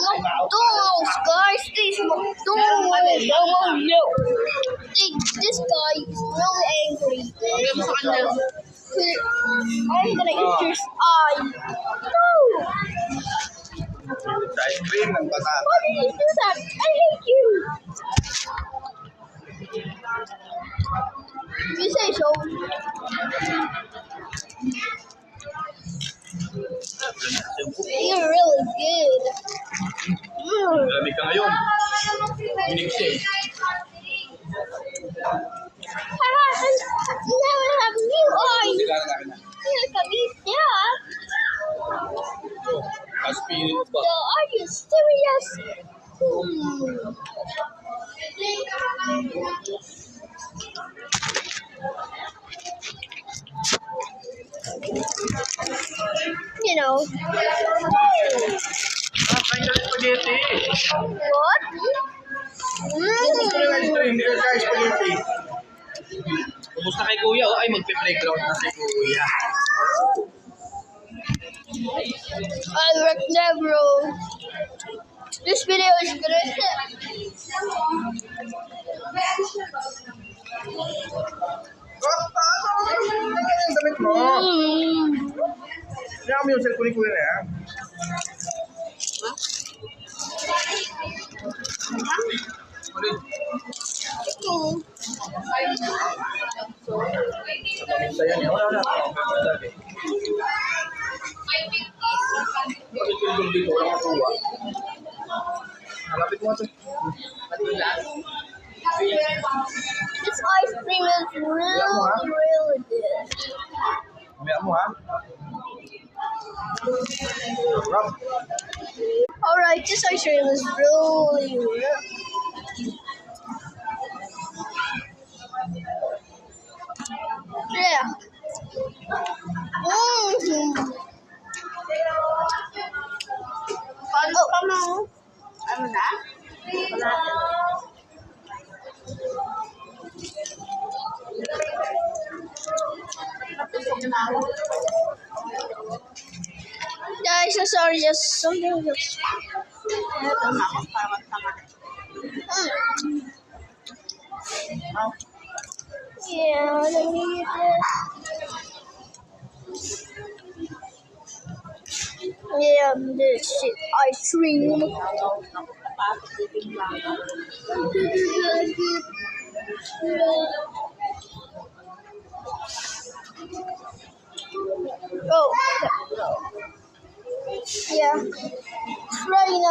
McDonald's, guys. This McDonald's. This guy is really angry. I'm gonna eat his eye. No! Ice cream ng bata. Why did you do that? I hate you. You say so. You're really good. Malamig ka ngayon. Minig siya eh. Now I have new eyes. Sigara na akin na. Look at me, yeah. Aspirin ba? So, are you serious? You know. Kain ka ng spaghetti. What? Gusto ko ng ice cream. Hindi ka kain spaghetti. Kumusta kay kuya? Ay, magpe-playground na si kuya. I wrecked that, bro. This video is gonna hit. Ang damit mo. Kaya kami yung cellphone ni kuya na yan. Sa'yo niya. Wala. Bakit yung dito? Walang matuwa. Malapit mo ito. This ice cream is really good. Mamaya mo ha. Rob. Alright, this ice cream is really good. Yeah. Oh. Ano na? Guys, I'm sorry, just something just. Yeah, let me get this. Yeah, this shit ice cream. Oh, yeah. Try now.